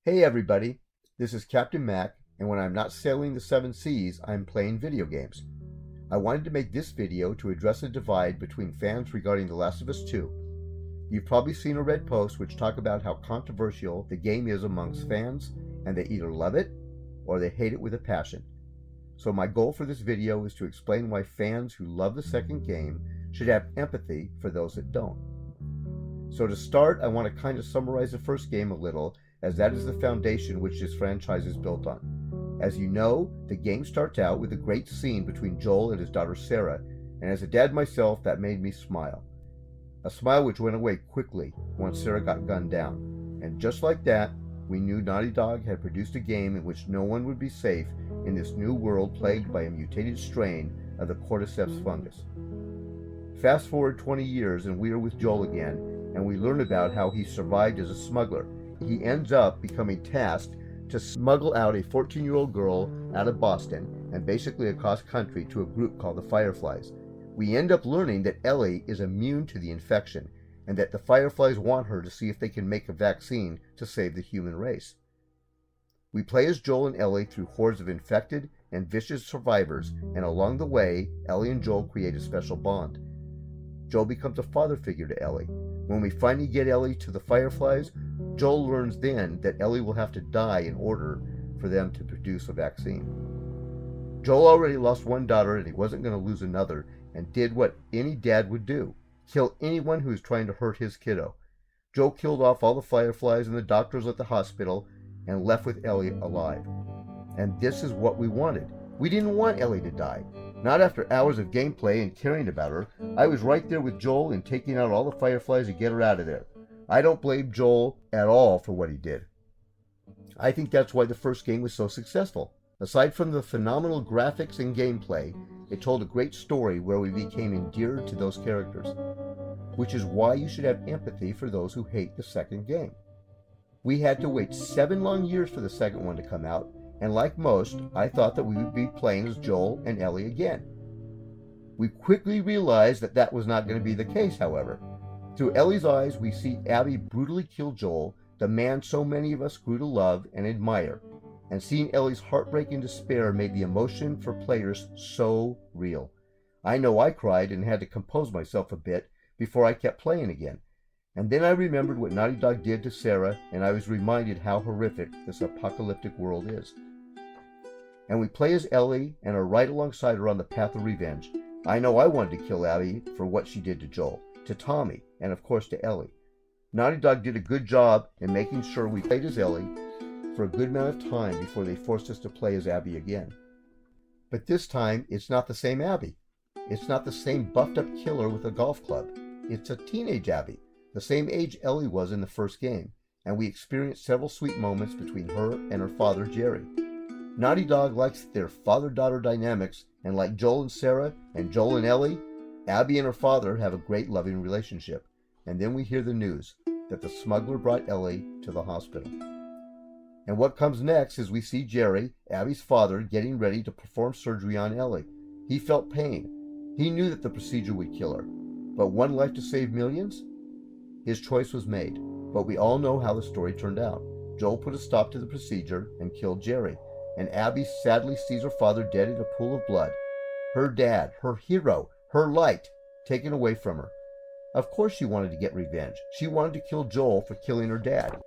Hey everybody, this is Captain Mac, and when I'm not sailing the seven seas, I'm playing video games. I wanted to make this video to address a divide between fans regarding The Last of Us 2. You've probably seen or read posts which talk about how controversial the game is amongst fans, and they either love it or they hate it with a passion. So my goal for this video is to explain why fans who love the second game should have empathy for those that don't. So to start, I want to kind of summarize the first game a little, as that is the foundation which this franchise is built on. As you know, the game starts out with a great scene between Joel and his daughter Sarah, and as a dad myself, that made me smile. A smile which went away quickly once Sarah got gunned down. And just like that, we knew Naughty Dog had produced a game in which no one would be safe in this new world plagued by a mutated strain of the cordyceps fungus. Fast forward 20 years and we are with Joel again, and we learn about how he survived as a smuggler. He ends up becoming tasked to smuggle out a 14-year-old girl out of Boston and basically across country to a group called the Fireflies. We end up learning that Ellie is immune to the infection and that the Fireflies want her to see if they can make a vaccine to save the human race. We play as Joel and Ellie through hordes of infected and vicious survivors, and along the way, Ellie and Joel create a special bond. Joel becomes a father figure to Ellie. When we finally get Ellie to the Fireflies, Joel learns then that Ellie will have to die in order for them to produce a vaccine. Joel already lost one daughter and he wasn't going to lose another, and did what any dad would do: kill anyone who was trying to hurt his kiddo. Joel killed off all the Fireflies and the doctors at the hospital and left with Ellie alive. And this is what we wanted. We didn't want Ellie to die. Not after hours of gameplay and caring about her. I was right there with Joel in taking out all the Fireflies to get her out of there. I don't blame Joel at all for what he did. I think that's why the first game was so successful. Aside from the phenomenal graphics and gameplay, it told a great story where we became endeared to those characters, which is why you should have empathy for those who hate the second game. We had to wait 7 long years for the second one to come out, and like most, I thought that we would be playing as Joel and Ellie again. We quickly realized that that was not going to be the case, however. Through Ellie's eyes, we see Abby brutally kill Joel, the man so many of us grew to love and admire, and seeing Ellie's heartbreak and despair made the emotion for players so real. I know I cried and had to compose myself a bit before I kept playing again. And then I remembered what Naughty Dog did to Sarah, and I was reminded how horrific this apocalyptic world is. And we play as Ellie and are right alongside her on the path of revenge. I know I wanted to kill Abby for what she did to Joel, to Tommy, and of course to Ellie. Naughty Dog did a good job in making sure we played as Ellie for a good amount of time before they forced us to play as Abby again. But this time, it's not the same Abby. It's not the same buffed up killer with a golf club. It's a teenage Abby, the same age Ellie was in the first game, and we experienced several sweet moments between her and her father Jerry. Naughty Dog likes their father-daughter dynamics, and like Joel and Sarah and Joel and Ellie, Abby and her father have a great loving relationship. And then we hear the news that the smuggler brought Ellie to the hospital. And what comes next is we see Jerry, Abby's father, getting ready to perform surgery on Ellie. He felt pain. He knew that the procedure would kill her. But one life to save millions? His choice was made. But we all know how the story turned out. Joel put a stop to the procedure and killed Jerry. And Abby sadly sees her father dead in a pool of blood. Her dad, her hero, her light, taken away from her. Of course she wanted to get revenge. She wanted to kill Joel for killing her dad.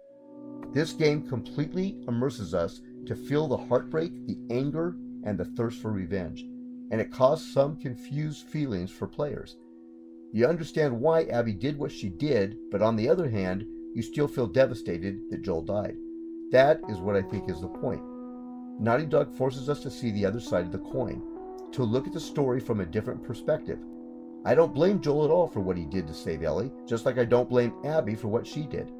This game completely immerses us to feel the heartbreak, the anger, and the thirst for revenge. And it caused some confused feelings for players. You understand why Abby did what she did, but on the other hand, you still feel devastated that Joel died. That is what I think is the point. Naughty Dog forces us to see the other side of the coin, to look at the story from a different perspective. I don't blame Joel at all for what he did to save Ellie, just like I don't blame Abby for what she did.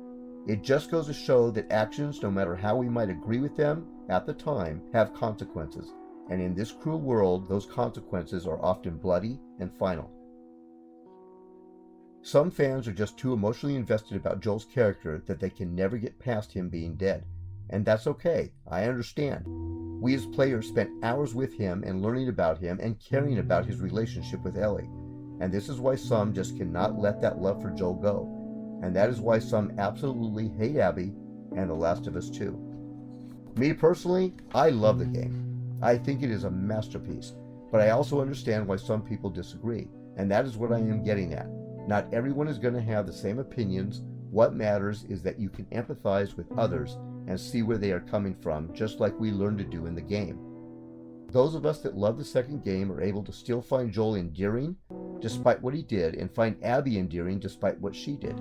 It just goes to show that actions, no matter how we might agree with them at the time, have consequences. And in this cruel world, those consequences are often bloody and final. Some fans are just too emotionally invested about Joel's character that they can never get past him being dead. And that's okay. I understand. We as players spent hours with him and learning about him and caring about his relationship with Ellie. And this is why some just cannot let that love for Joel go. And that is why some absolutely hate Abby and The Last of Us 2. Me personally, I love the game. I think it is a masterpiece, but I also understand why some people disagree, and that is what I am getting at. Not everyone is going to have the same opinions. What matters is that you can empathize with others and see where they are coming from, just like we learned to do in the game. Those of us that love the second game are able to still find Joel endearing despite what he did, and find Abby endearing despite what she did.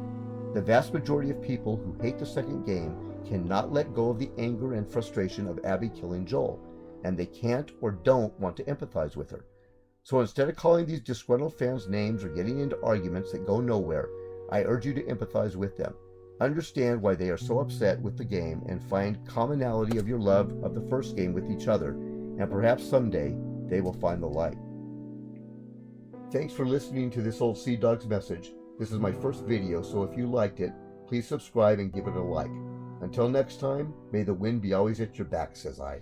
The vast majority of people who hate the second game cannot let go of the anger and frustration of Abby killing Joel, and they can't or don't want to empathize with her. So instead of calling these disgruntled fans names or getting into arguments that go nowhere, I urge you to empathize with them. Understand why they are so upset with the game, and find commonality of your love of the first game with each other, and perhaps someday they will find the light. Thanks for listening to this old Sea Dog's message. This is my first video, so if you liked it, please subscribe and give it a like. Until next time, may the wind be always at your back, says I.